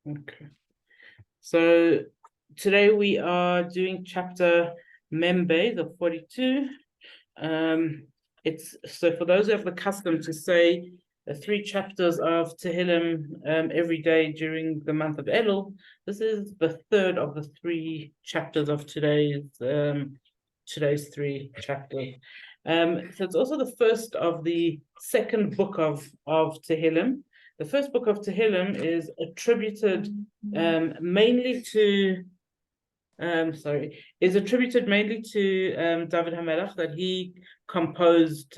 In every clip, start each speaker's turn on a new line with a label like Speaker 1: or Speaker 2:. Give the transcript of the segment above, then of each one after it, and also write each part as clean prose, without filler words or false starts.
Speaker 1: Okay. So today we are doing chapter Membe, the 42. It's so for those who have the custom to say the 3 chapters of Tehillim every day during the month of Elul, this is the 3rd of the 3 chapters of today's 3 chapters. So it's also the first of the 2nd book of Tehillim. The first book of Tehillim is attributed mainly to David HaMelech, that he composed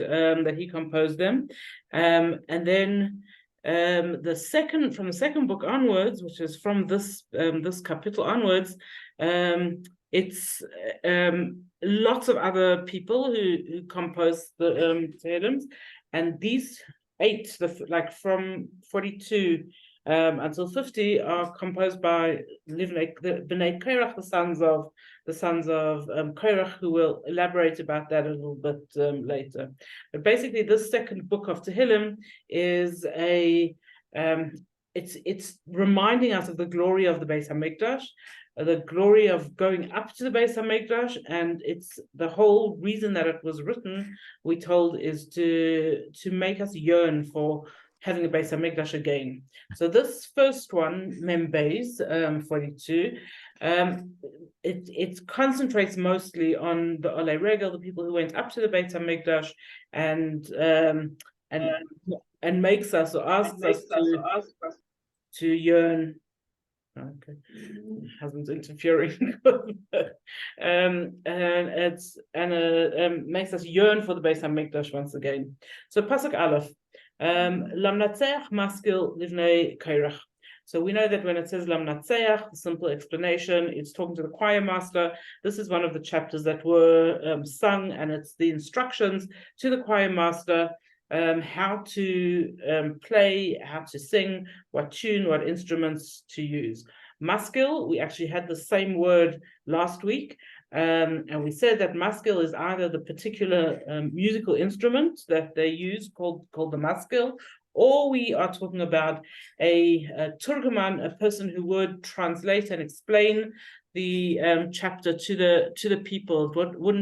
Speaker 1: them, and then from the second book onwards, which is from this capital onwards, it's lots of other people who compose the Tehillims, and these 8, from 42 until 50, are composed by the Bnei Korach, the sons of Korach, who will elaborate about that a little bit later. But basically, this second book of Tehillim is it's reminding us of the glory of the Beis Hamikdash, the glory of going up to the Beis Hamikdash, and it's the whole reason that it was written, we told, is to make us yearn for having a Beis Hamikdash again. So this first one, Membeis 42, it concentrates mostly on the Olei Regel, the people who went up to the Beis Hamikdash, and makes us, or asks us to yearn. Okay, husband's interfering. Makes us yearn for the Beis Hamikdash once again. So Pasuk Aleph. Lamnatzeach maskil livnei Korach. So we know that when it says Lamnatzeach, the simple explanation, it's talking to the choir master. This is one of the chapters that were sung, and it's the instructions to the choir master, how to play, how to sing, what tune, what instruments to use. Maskil, we actually had the same word last week. And we said that maskil is either the particular musical instrument that they use called the maskil, or we are talking about a turguman, a person who would translate and explain the chapter to the people.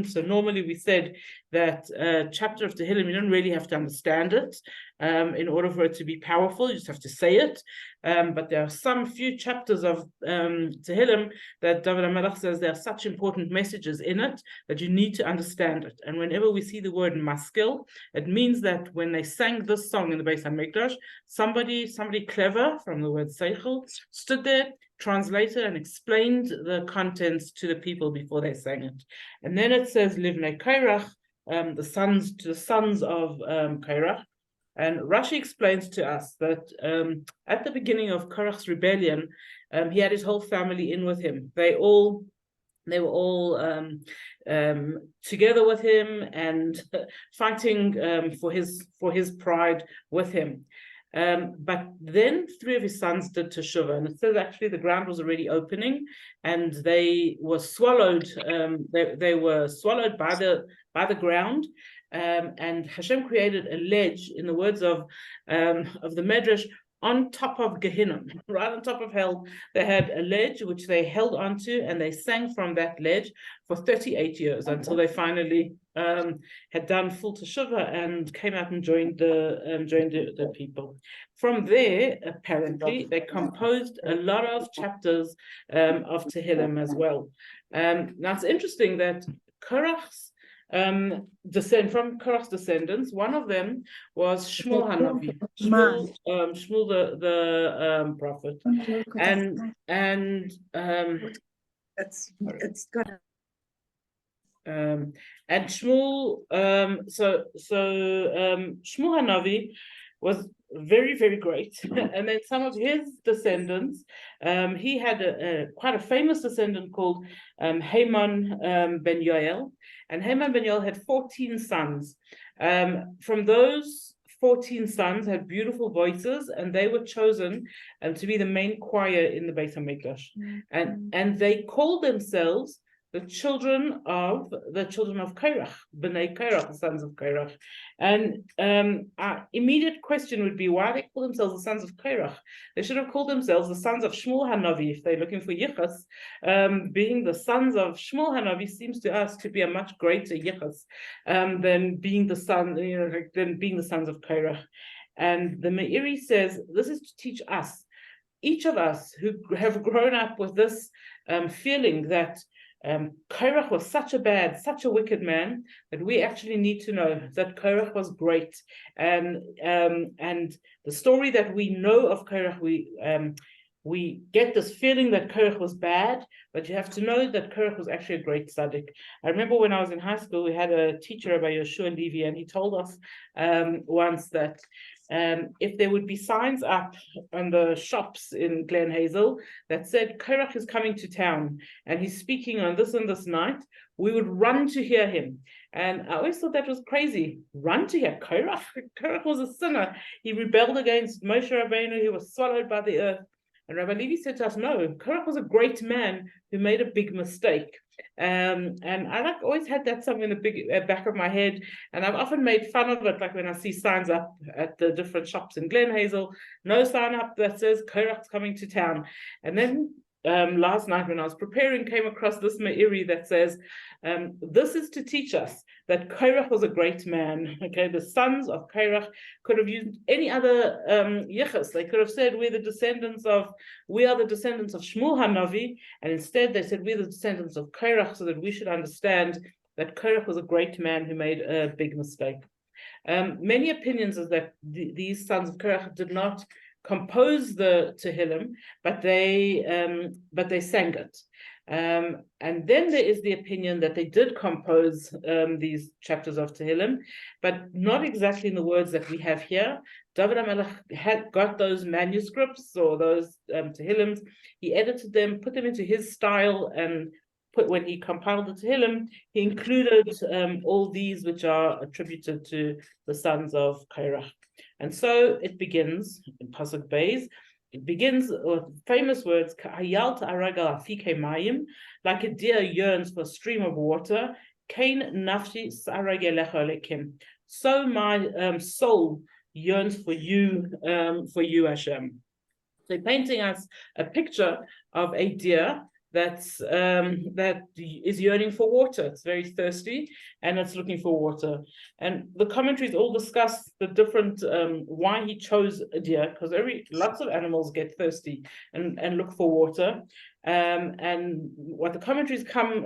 Speaker 1: So normally we said that chapter of Tehillim, you don't really have to understand it in order for it to be powerful. You just have to say it. But there are some few chapters of Tehillim that David HaMelech says there are such important messages in it that you need to understand it. And whenever we see the word maskil, it means that when they sang this song in the Beis Hamikdash, somebody clever, from the word seichel, stood there, translated and explained the contents to the people before they sang it. And then it says Livnei Korach, the sons of Korach. And Rashi explains to us that at the beginning of Korach's rebellion, he had his whole family in with him. They were all together with him and fighting for his pride with him. But then 3 of his sons did teshuvah, and it says actually the ground was already opening, and they were swallowed. They were swallowed by the ground, and Hashem created a ledge, in the words of the Medrash, on top of Gehinnom, right on top of hell. They had a ledge which they held onto, and they sang from that ledge for 38 years until they finally had done full teshuvah and came out and joined the people. From there, apparently, they composed a lot of chapters of Tehillim as well. Now it's interesting that Korach's from Korach's descendants, one of them was Shmuel Hanavi, Shmuel the prophet, and
Speaker 2: it's good.
Speaker 1: And Shmuel, Shmuel Hanavi was very, very great. And then some of his descendants, he had quite a famous descendant called Haman ben Yoel. And Haman ben Yoel had 14 sons. From those 14 sons had beautiful voices, and they were chosen to be the main choir in the Beis Hamikdash. And they called themselves the children of Korach, Bnei Korach, the sons of Korach. And our immediate question would be, why do they call themselves the sons of Korach? They should have called themselves the sons of Shmuel Hanavi if they're looking for yichus. Being the sons of Shmuel Hanavi seems to us to be a much greater yichus than being the sons of Korach. And the Meiri says this is to teach us, each of us who have grown up with this feeling that Korach was such a wicked man, that we actually need to know that Korach was great. And the story that we know of Korach, we get this feeling that Korach was bad, but you have to know that Korach was actually a great tzaddik. I remember when I was in high school, we had a teacher, Rabbi Yoshua Levi, and he told us once that if there would be signs up on the shops in Glen Hazel that said Korach is coming to town and he's speaking on this and this night, we would run to hear him. And I always thought that was crazy. Run to hear Korach? Korach was a sinner. He rebelled against Moshe Rabbeinu. He was swallowed by the earth. And Rabbi Levi said to us, no, Korach was a great man who made a big mistake. And I always had that something in the big back of my head, and I've often made fun of it, like when I see signs up at the different shops in Glen Hazel, no sign up that says Korach's coming to town. And then last night when I was preparing, came across this Meiri that says, this is to teach us that Korach was a great man. Okay, the sons of Korach could have used any other yichus. They could have said, we are the descendants of Shmuel Hanavi, and instead they said, we're the descendants of Korach, so that we should understand that Korach was a great man who made a big mistake. Many opinions is that these sons of Korach did not compose the Tehillim, but they sang it. And then there is the opinion that they did compose these chapters of Tehillim, but not exactly in the words that we have here. David HaMelech had got those manuscripts or those Tehillims. He edited them, put them into his style, and when he compiled the Tehillim, he included all these which are attributed to the sons of Korach. And so it begins in Pasuk Beis. It begins with famous words, like a deer yearns for a stream of water. So my soul yearns for you, Hashem. So painting us a picture of a deer that is yearning for water. It's very thirsty and it's looking for water. And the commentaries all discuss the different why he chose a deer, because lots of animals get thirsty and look for water. And what the commentaries come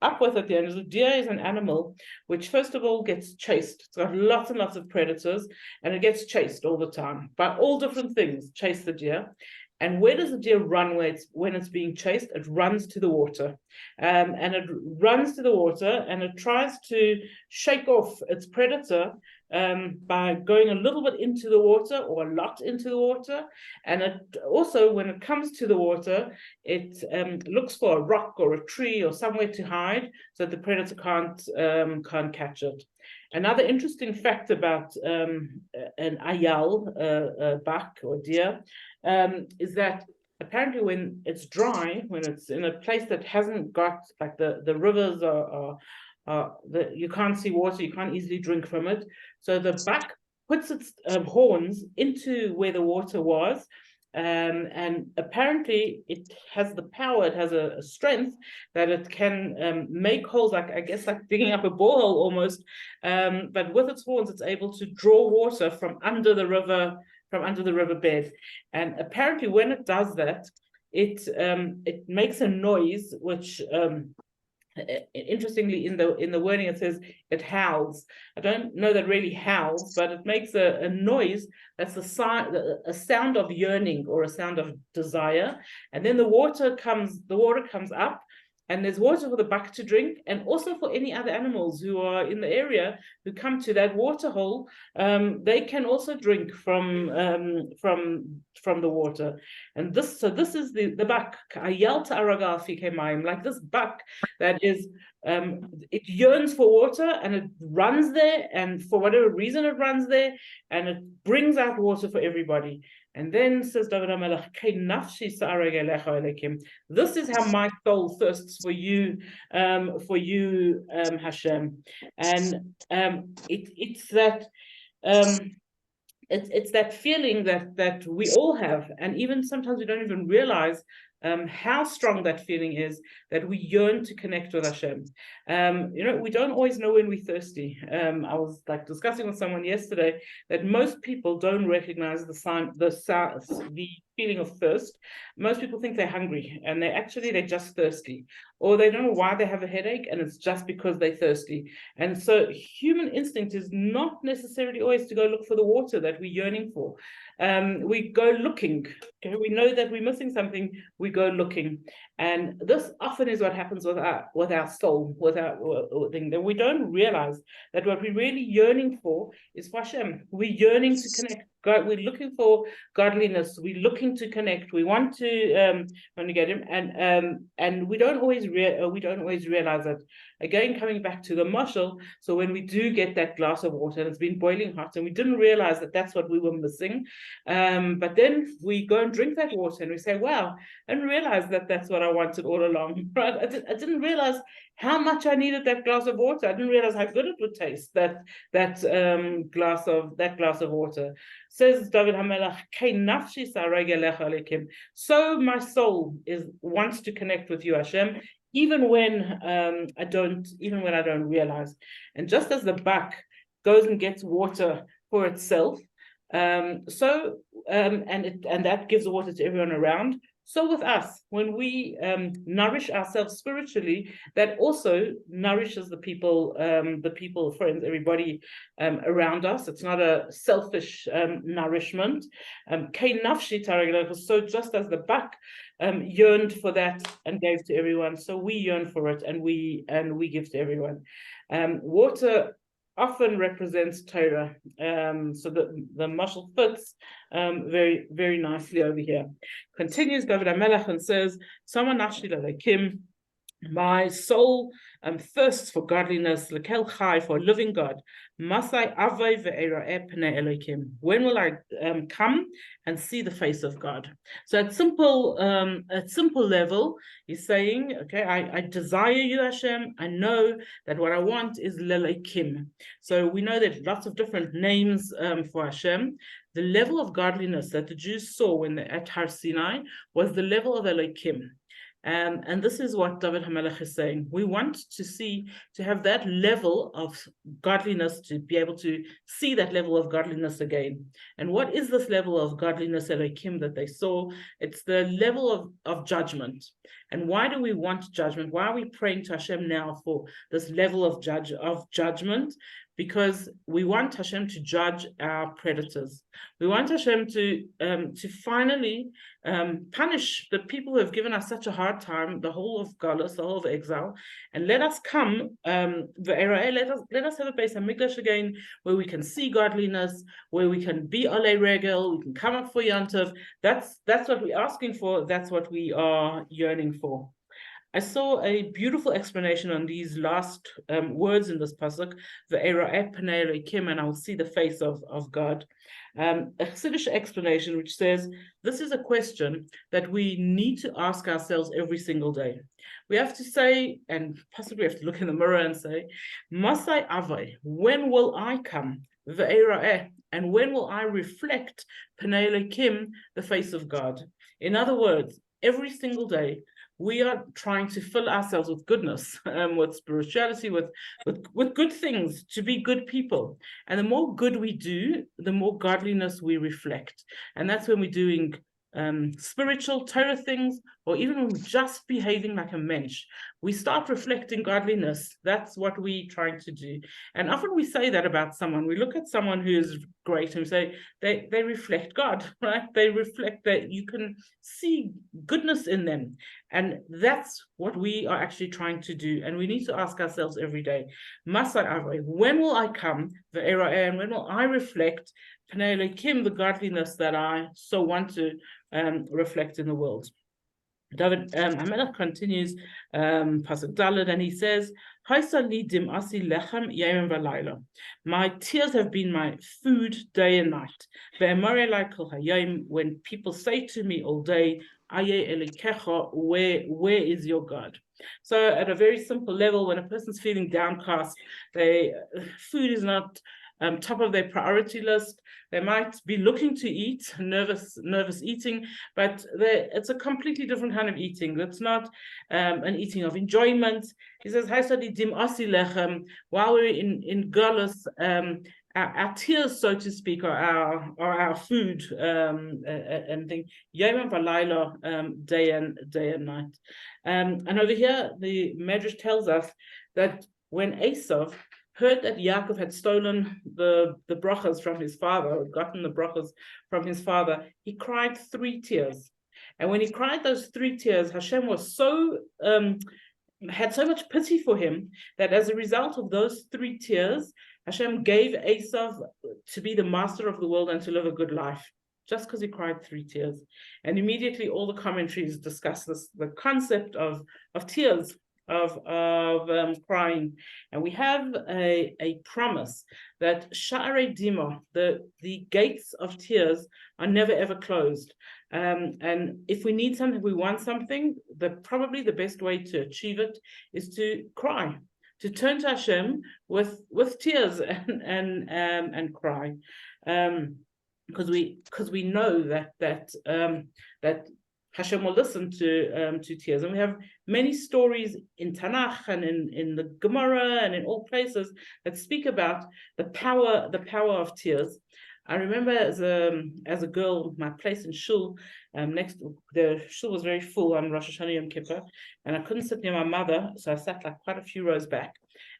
Speaker 1: up with at the end is a deer is an animal which first of all gets chased. It's got lots and lots of predators, and it gets chased all the time by all different things. Chase the deer. And where does the deer run when it's being chased? It runs to the water. And it runs to the water and it tries to shake off its predator by going a little bit into the water or a lot into the water. And it also, when it comes to the water, it looks for a rock or a tree or somewhere to hide so that the predator can't catch it. Another interesting fact about an ayal, a buck or deer, is that apparently when it's dry, when it's in a place that hasn't got, like the rivers you can't see water, you can't easily drink from it. So the buck puts its horns into where the water was, and apparently it has the power, it has a strength that it can make holes, like I guess like digging up a borehole almost, but with its horns it's able to draw water from under the riverbed. And apparently when it does that, it makes a noise which interestingly in the wording it says it howls. I don't know that really howls, but it makes a noise that's a sound of yearning or a sound of desire. And then the water comes up, and there's water for the buck to drink, and also for any other animals who are in the area who come to that water hole. They can also drink from the water. And this is the buck, like this buck that is it yearns for water and it runs there, and for whatever reason it runs there, and it brings out water for everybody. And then says David HaMelech, this is how my soul thirsts for you, Hashem. And it's that it's that feeling that we all have, and even sometimes we don't even realize how strong that feeling is, that we yearn to connect with Hashem. We don't always know when we're thirsty. I was like discussing with someone yesterday that most people don't recognize the feeling of thirst. Most people think they're hungry, and they're just thirsty, or they don't know why they have a headache, and it's just because they're thirsty. And so human instinct is not necessarily always to go look for the water that we're yearning for. We go looking. Okay, we know that we're missing something, we go looking. And this often is what happens with our soul, with our thing, that we don't realize that what we're really yearning for is for Hashem. We're yearning to connect. God, we're looking for godliness. We're looking to connect. We want to get Him, and we don't always realize that. Again, coming back to the mashal, so when we do get that glass of water and it's been boiling hot, and we didn't realize that that's what we were missing, but then we go and drink that water and we say, "Wow!" and realize that that's what I wanted all along. Right? I didn't realize how much I needed that glass of water. I didn't realize how good it would taste. That glass of water. Says David HaMelech, so my soul wants to connect with you, Hashem, even when I don't realize. And just as the buck goes and gets water for itself, and that gives water to everyone around. So with us, when we nourish ourselves spiritually, that also nourishes the people, friends, everybody around us. It's not a selfish nourishment. So just as the buck yearned for that and gave to everyone, so we yearn for it and we give to everyone. Water often represents Torah, so the mashal fits very, very nicely over here. Continues David HaMelech and says, my soul thirsts for godliness, lekel chai, for a living God. Masai avay ve'era'eh pnei Elokim. When will I come and see the face of God? So at simple level, he's saying, okay, I desire you, Hashem. I know that what I want is Lelokim. So we know that lots of different names for Hashem. The level of godliness that the Jews saw when they're at Har Sinai was the level of Elokim. And this is what David HaMelech is saying. We want to have that level of godliness, to be able to see that level of godliness again. And what is this level of godliness, Elokim, that they saw? It's the level of judgment. And why do we want judgment? Why are we praying to Hashem now for this level of judgment? Because we want Hashem to judge our predators. We want Hashem to finally punish the people who have given us such a hard time, the whole of Galus, the whole of exile, and let us come, let us have a Beis HaMikdash again, where we can see godliness, where we can be Olei Regel, we can come up for Yontif. That's what we're asking for. That's what we are yearning for. I saw a beautiful explanation on these last words in this pasuk, ve'era'eh pnei Elokim, and I will see the face of God. A Chassidish explanation which says this is a question that we need to ask ourselves every single day. We have to say, and possibly we have to look in the mirror and say, Masai avai, when will I come? Ve'era'eh, and when will I reflect pnei Elokim, the face of God? In other words, every single day, we are trying to fill ourselves with goodness, with spirituality, with good things, to be good people. And the more good we do, the more godliness we reflect. And that's when we're doing spiritual Torah things, or even when we're just behaving like a mensch, we start reflecting godliness. That's what we're trying to do. And often we say that about someone. We look at someone who is great and we say they reflect God, right? They reflect that you can see goodness in them. And that's what we are actually trying to do. And we need to ask ourselves every day, Masai Avei, when will I come, and when will I reflect Pnei Elokim, the godliness that I so want to reflect in the world? David Hamelach continues, Pasuk Daled, and he says, my tears have been my food day and night. When people say to me all day, where is your God? So at a very simple level, when a person's feeling downcast, food is not top of their priority list. They might be looking to eat, nervous eating, but it's a completely different kind of eating. That's not an eating of enjoyment. He says, while we're in Galus, our tears, so to speak, are our food and thing. Yom and Valayla, day and night. And over here, the Medrash tells us that when Esav heard that Yaakov had stolen the brachas from his father, or gotten the brachas from his father, he cried 3 tears. And when he cried those 3 tears, Hashem was had so much pity for him that as a result of those 3 tears, Hashem gave Esav to be the master of the world and to live a good life, just because he cried 3 tears. And immediately all the commentaries discuss this, the concept of tears, of crying. And we have a promise that Sha'arei Dima, the gates of tears, are never ever closed. And if we need something, we want something, probably the best way to achieve it is to cry, to turn to Hashem with tears and cry, because we know that Hashem will listen to tears. And we have many stories in Tanakh and in the Gemara and in all places that speak about the power of tears. I remember as a girl, my place in shul, the shul was very full on Rosh Hashanah Yom Kippur, and I couldn't sit near my mother, so I sat like quite a few rows back.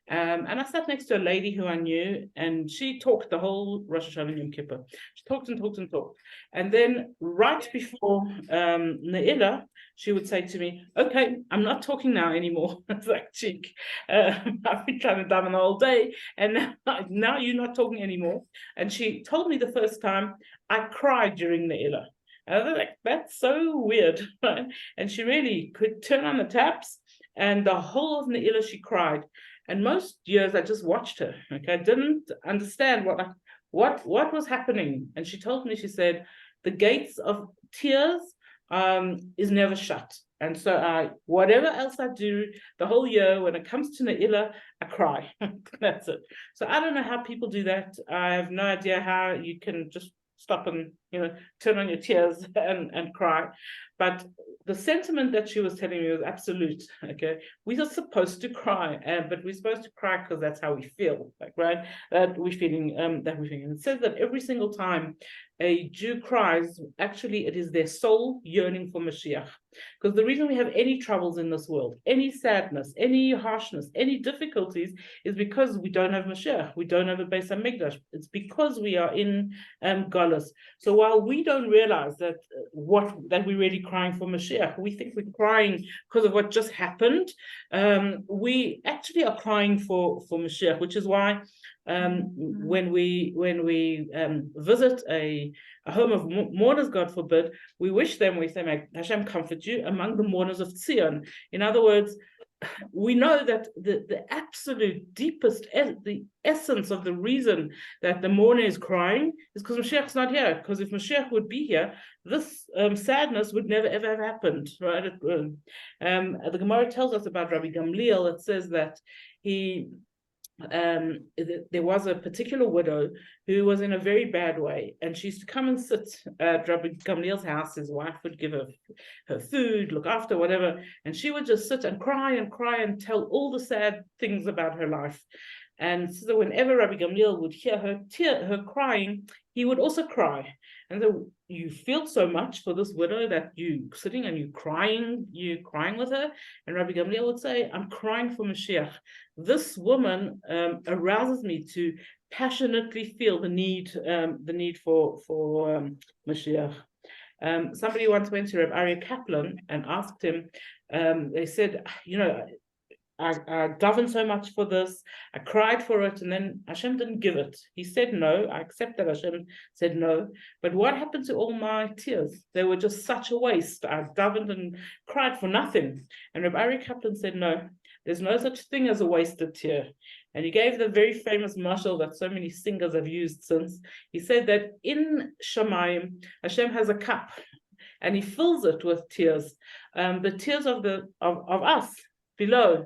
Speaker 1: And I sat next to a lady who I knew, and she talked the whole Rosh Hashanah Yom Kippur. She talked and talked and talked. And then right before Ne'ilah, she would say to me, okay, I'm not talking now anymore. It's like, cheek. I've been trying to daven the whole day, and now you're not talking anymore. And she told me the first time, I cried during Ne'ilah. And I was like, that's so weird, right? And she really could turn on the taps, and the whole of Ne'ilah she cried. And most years I just watched her. Okay, I didn't understand what was happening. And she told me, she said, the gates of tears is never shut. And so whatever else I do the whole year, when it comes to Ne'ilah, I cry. That's it. So I don't know how people do that. I have no idea how you can just stop and turn on your tears and cry. But the sentiment that she was telling me was absolute. Okay, we are supposed to cry, but we're supposed to cry because that's how we feel, like, right? That we're feeling. And it says that every single time a Jew cries, actually it is their soul yearning for Mashiach. Because the reason we have any troubles in this world, any sadness, any harshness, any difficulties, is because we don't have Mashiach. We don't have a Beis HaMikdash. It's because we are in Galus. So while we don't realize that we're really crying for Mashiach, we think we're crying because of what just happened. We actually are crying for Mashiach, which is why when we visit a home of mourners, God forbid, we wish them, we say, may Hashem comfort you among the mourners of Zion. In other words, we know that the absolute deepest, the essence of the reason that the mourner is crying is because Mashiach's not here. Because if Mashiach would be here, this sadness would never ever have happened, right? The Gemara tells us about Rabbi Gamliel. It says that there was a particular widow who was in a very bad way, and she used to come and sit at Rabbi Gamliel's house. His wife would give her food, look after, whatever, and she would just sit and cry and tell all the sad things about her life. And so whenever Rabbi Gamliel would hear her crying, he would also cry. And so you feel so much for this widow that you sitting and you crying with her. And Rabbi Gamliel would say, I'm crying for Mashiach. This woman arouses me to passionately feel the need for Mashiach. Somebody once went to Rabbi Aryeh Kaplan and asked him, they said, davened so much for this, I cried for it, and then Hashem didn't give it. He said no. I accept that Hashem said no. But what happened to all my tears? They were just such a waste. I davened and cried for nothing. And Rabbi Ari Kaplan said, no, there's no such thing as a wasted tear. And he gave the very famous mashal that so many singers have used since. He said that in Shamayim, Hashem has a cup, and he fills it with tears, the tears of us below,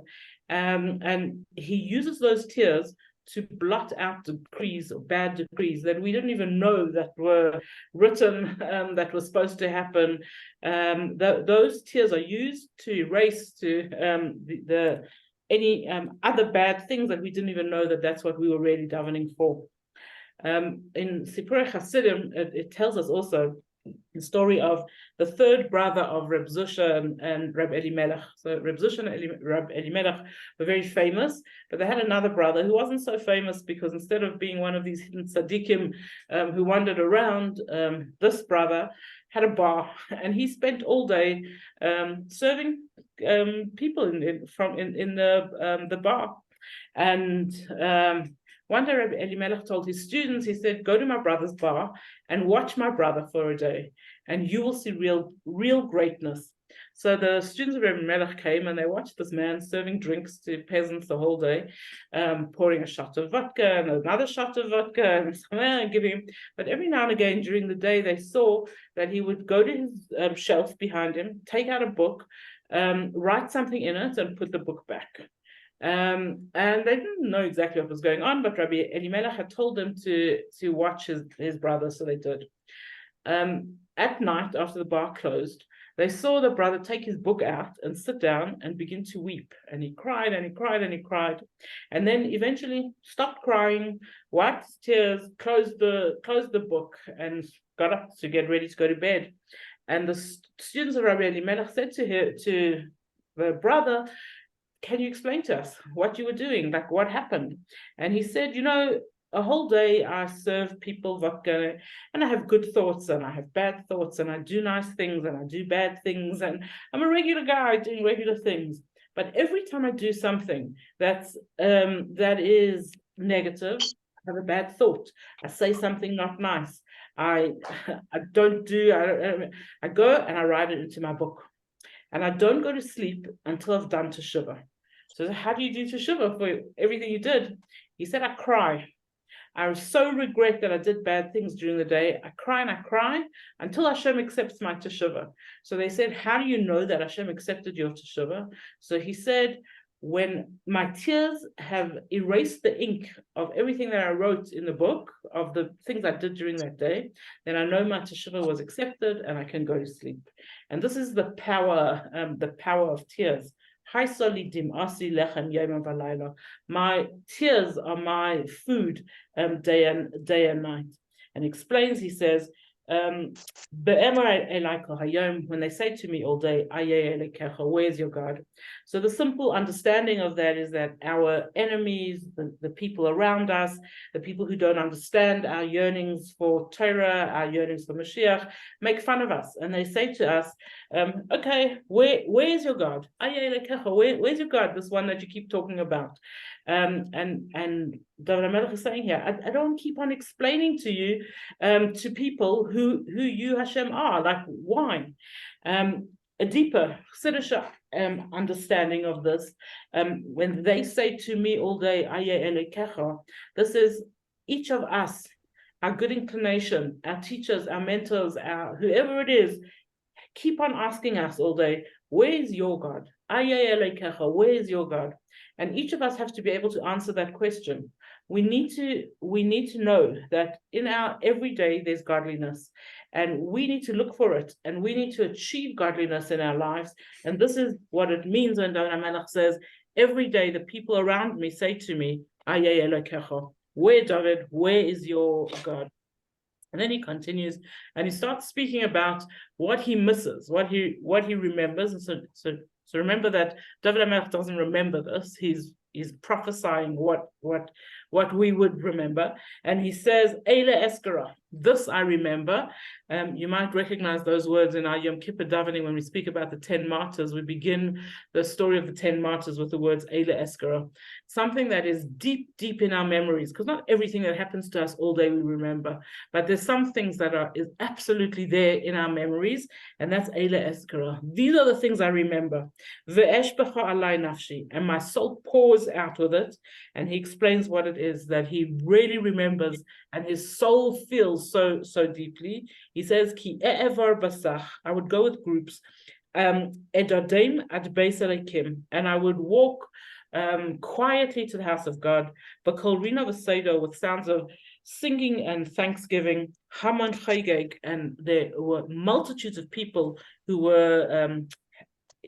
Speaker 1: and he uses those tears to blot out decrees or bad decrees that we didn't even know that were written, that was supposed to happen. Those tears are used to erase any other bad things that we didn't even know that's what we were really davening for. In Sipurei Hasidim, it tells us also the story of the third brother of Reb Zusha and Reb Elimelech. So Reb Zusha and Reb Elimelech were very famous, but they had another brother who wasn't so famous, because instead of being one of these hidden tzaddikim who wandered around, this brother had a bar, and he spent all day serving people in the bar. And one day Rabbi Elimelech told his students, he said, go to my brother's bar and watch my brother for a day, and you will see real greatness. So the students of Rabbi Elimelech came, and they watched this man serving drinks to peasants the whole day, pouring a shot of vodka and another shot of vodka and giving him. But every now and again during the day, they saw that he would go to his shelf behind him, take out a book, write something in it, and put the book back. And they didn't know exactly what was going on, but Rabbi Elimelech had told them to watch his brother, so they did. At night, after the bar closed, they saw the brother take his book out and sit down and begin to weep. And he cried and he cried and he cried, and then eventually stopped crying, wiped his tears, closed the book, and got up to get ready to go to bed. And the students of Rabbi Elimelech said to the brother, can you explain to us what you were doing? Like, what happened? And he said, a whole day I serve people vodka, and I have good thoughts and I have bad thoughts, and I do nice things and I do bad things, and I'm a regular guy doing regular things. But every time I do something that is negative, I have a bad thought. I say something not nice. I go and I write it into my book. And I don't go to sleep until I've done teshuvah. So how do you do teshuvah for everything you did? He said, I cry. I so regret that I did bad things during the day. I cry and I cry until Hashem accepts my teshuvah. So they said, how do you know that Hashem accepted your teshuvah? So he said, when my tears have erased the ink of everything that I wrote in the book, of the things I did during that day, then I know my teshuvah was accepted and I can go to sleep. And this is the power of tears. My tears are my food day and night. And explains, he says, when they say to me all day, where's your God? So the simple understanding of that is that our enemies, the people around us, the people who don't understand our yearnings for Torah, our yearnings for Mashiach, make fun of us. And they say to us, okay, where's your God? Where's your God? This one that you keep talking about. And David HaMelech is saying here, I don't keep on explaining to you, to people who you Hashem are, like why? A deeper Siddish understanding of this, when they say to me all day, this is each of us, our good inclination, our teachers, our mentors, our whoever it is, keep on asking us all day, where is your God? Where is your God? And each of us have to be able to answer that question. We need to know that in our everyday there's godliness, and we need to look for it, and we need to achieve godliness in our lives. And this is what it means when David HaMelech says, every day the people around me say to me, where, David, where is your God? And then he continues and he starts speaking about what he misses, what he remembers. And so remember that David HaMelech doesn't remember this. He's prophesying what what we would remember. And he says, Eile Eskara, this I remember. You might recognize those words in our Yom Kippur davening when we speak about the 10 martyrs. We begin the story of the 10 martyrs with the words Eile Eskara, something that is deep, deep in our memories, because not everything that happens to us all day we remember, but there's some things that are absolutely there in our memories, and that's Eile Eskara. These are the things I remember. Ve'eshbecha alai nafshi, and my soul pours out with it. And he explains what it is that he really remembers, and his soul feels so deeply. He says, Ki e'evar basach, I would go with groups, edadem ad beis Elokim, and I would walk quietly to the house of God, but kol rina v'seido, with sounds of singing and thanksgiving, hamon chaygeg, and there were multitudes of people who were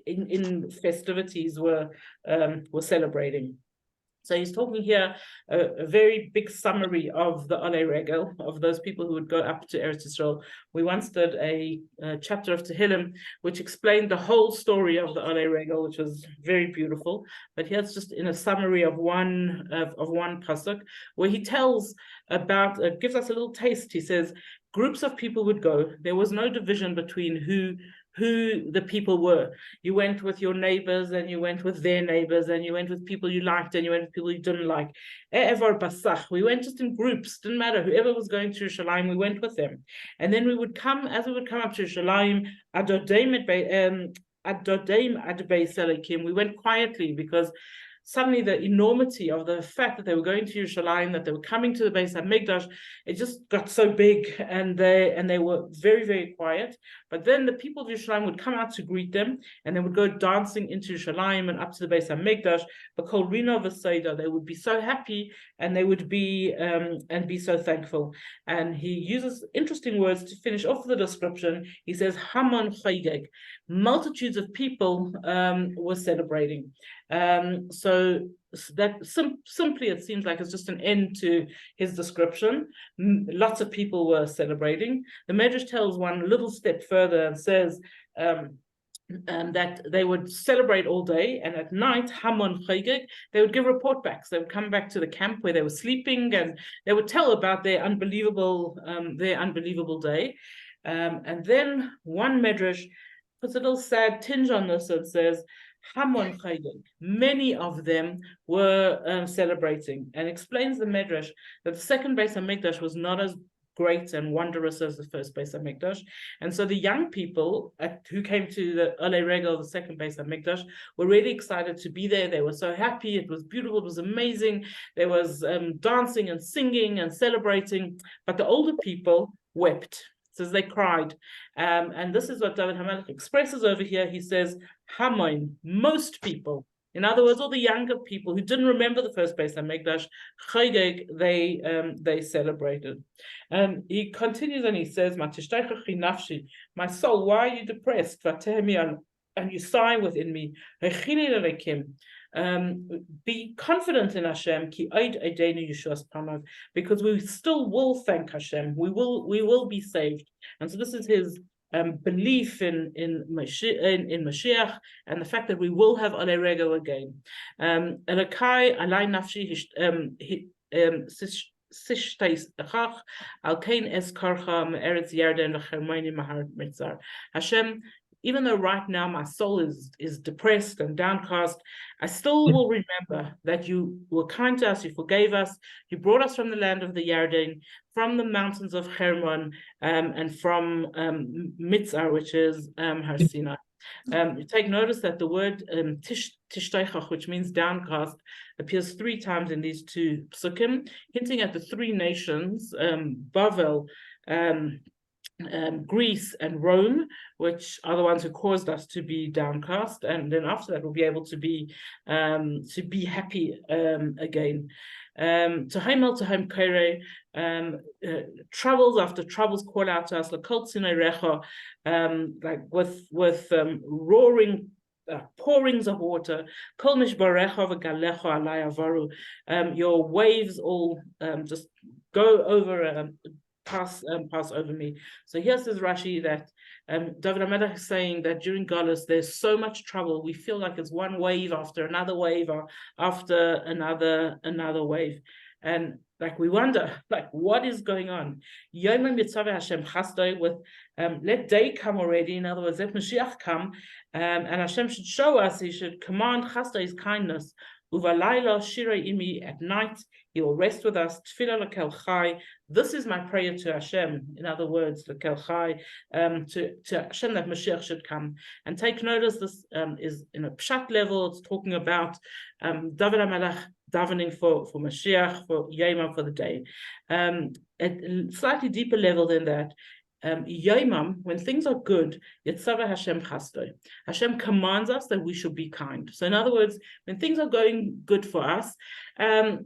Speaker 1: in festivities, were celebrating. So he's talking here a very big summary of the Olei Regel, of those people who would go up to Eretz Yisrael. We once did a chapter of Tehillim which explained the whole story of the Olei Regel, which was very beautiful. But here's just in a summary of one pasuk, where he tells about, gives us a little taste. He says, groups of people would go. There was no division between who the people were. You went with your neighbors, and you went with their neighbors, and you went with people you liked, and you went with people you didn't like. E'evar basach, we went just in groups, didn't matter. Whoever was going to Yerushalayim, we went with them. And then we would come, as we would come up to Yerushalayim, adodem ad beis Elokim, we went quietly, because suddenly the enormity of the fact that they were going to Yerushalayim, that they were coming to the Beis HaMikdash, it just got so big, and they were very, very quiet. But then the people of Yerushalayim would come out to greet them, and they would go dancing into Yerushalayim and up to the Beis HaMikdash. But kol rina v'seida, they would be so happy, and they would be so thankful. And he uses interesting words to finish off the description. He says, Hamon chaygeg, multitudes of people were celebrating. So that simply, it seems like it's just an end to his description. Lots of people were celebrating. The Medrash tells one little step further and says that they would celebrate all day, and at night, Hamon Chaygeg, they would give report backs. They would come back to the camp where they were sleeping, and they would tell about their unbelievable day. And then one Medrash puts a little sad tinge on this and says, Hamon Chaygeg, many of them were celebrating, and explains the Medrash that the second Beis HaMikdash was not as great and wondrous as the first Beis HaMikdash. And so the young people who came to the Olei Regel, the second Beis HaMikdash, were really excited to be there. They were so happy. It was beautiful. It was amazing. There was dancing and singing and celebrating. But the older people wept. Says they cried. And this is what David HaMelech expresses over here. He says, Hamoin, most people. In other words, all the younger people who didn't remember the first Beis HaMikdash, Chaygeg, they celebrated. And he continues and he says, my soul, why are you depressed? And you sigh within me. Be confident in Hashem, because we still will thank Hashem. We will be saved. And so this is his belief in Mashiach, and the fact that we will have Olei Regel again. Elokai alai nafshi al kain eskarcha me'eretz Yarden v'chermoni mahar mitzar. Hashem, even though right now my soul is depressed and downcast, I still will remember that you were kind to us, you forgave us, you brought us from the land of the Yarden, from the mountains of Hermon, and from Mitzar, which is Har Sinai. Take notice that the word tishteichach, which means downcast, appears 3 times in these 2 psukim, hinting at the 3 nations, Bavel, Greece and Rome, which are the ones who caused us to be downcast, and then after that we'll be able to be happy again. Tehillim Kairei, troubles after troubles call out to us, like with roaring pourings of water. Your waves all just go over, pass over me. So here says Rashi that David HaMelech is saying that during Galus there's so much trouble, we feel like it's one wave after another wave, or after another wave. And like we wonder, like, what is going on? Yomim Yitzaveh Hashem Chasdoi with let day come already. In other words, let Mashiach come, and Hashem should show us. He should command Chasdoi, His kindness. Uvalayla Shirei Imi, at night He will rest with us. Tefillah Lekel Chai. This is my prayer to Hashem. In other words, Lekel Chai, to Hashem, that Mashiach should come. And take notice, this is in a pshat level. It's talking about David HaMelech davening for Mashiach, for Yomam, for the day. At a slightly deeper level than that, Yomam, when things are good, Yitzaveh Hashem Chasdoi. Hashem commands us that we should be kind. So in other words, when things are going good for us,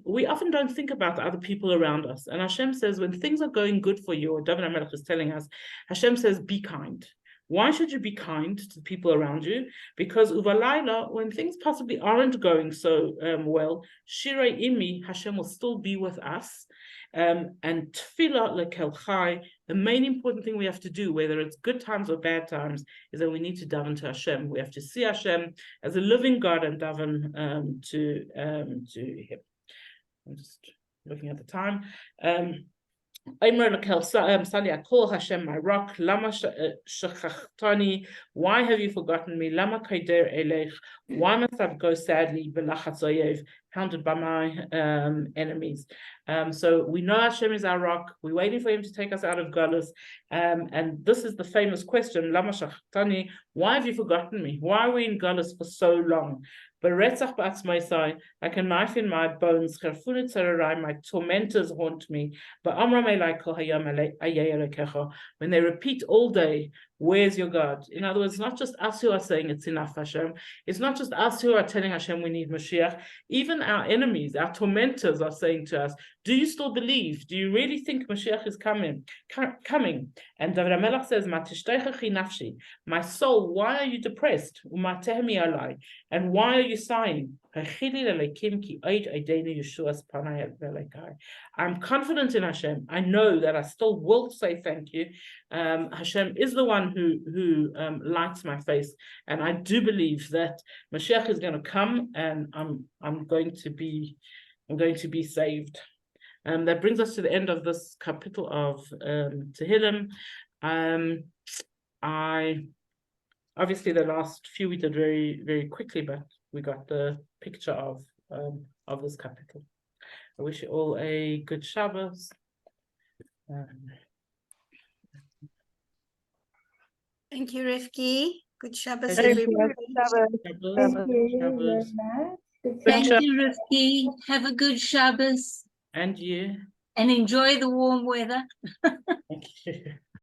Speaker 1: we often don't think about the other people around us. And Hashem says, when things are going good for you, or David HaMelech is telling us, Hashem says, be kind. Why should you be kind to the people around you? Because uvalayla, when things possibly aren't going so well, Shirei Imi, Hashem will still be with us. And tefillah lekel chai, the main important thing we have to do, whether it's good times or bad times, is that we need to daven to Hashem. We have to see Hashem as a living God and daven to Him. I'm just looking at the time. Sali, I call Hashem my rock. Lama shechachtani. Why have you forgotten me? Lama kaider elech. Why must I go sadly? Belachatz oyev, hounded by my enemies. So we know Hashem is our rock. We're waiting for Him to take us out of Galus. And this is the famous question: Lama shechachtani. Why have you forgotten me? Why are we in Galus for so long? Beretzach ba'atzmaisai, like a knife in my bones. Cherfunet tzererai, my tormentors haunt me. Ba'amram elai kol hayam ayei elekecha. When they repeat all day, where's your God? In other words, not just us who are saying it's enough, Hashem. It's not just us who are telling Hashem we need Mashiach. Even our enemies, our tormentors are saying to us, do you still believe? Do you really think Mashiach is coming? And David HaMelech says, Matishtoichechi nafshi, my soul, why are you depressed? Umatehmi alai, and why are you sighing? I'm confident in Hashem. I know that I still will say thank you. Hashem is the one who lights my face, and I do believe that Mashiach is going to come, and I'm going to be saved. That brings us to the end of this capital of Tehillim. Obviously the last few we did very, very quickly, but we got the picture of this capital. I wish you all a good Shabbos.
Speaker 2: Thank you, Rivki. Good Shabbos,
Speaker 1: Thank you.
Speaker 2: everyone.
Speaker 3: Thank you, Rivki. Have a good Shabbos.
Speaker 1: And you.
Speaker 3: And enjoy the warm weather.
Speaker 1: Thank you.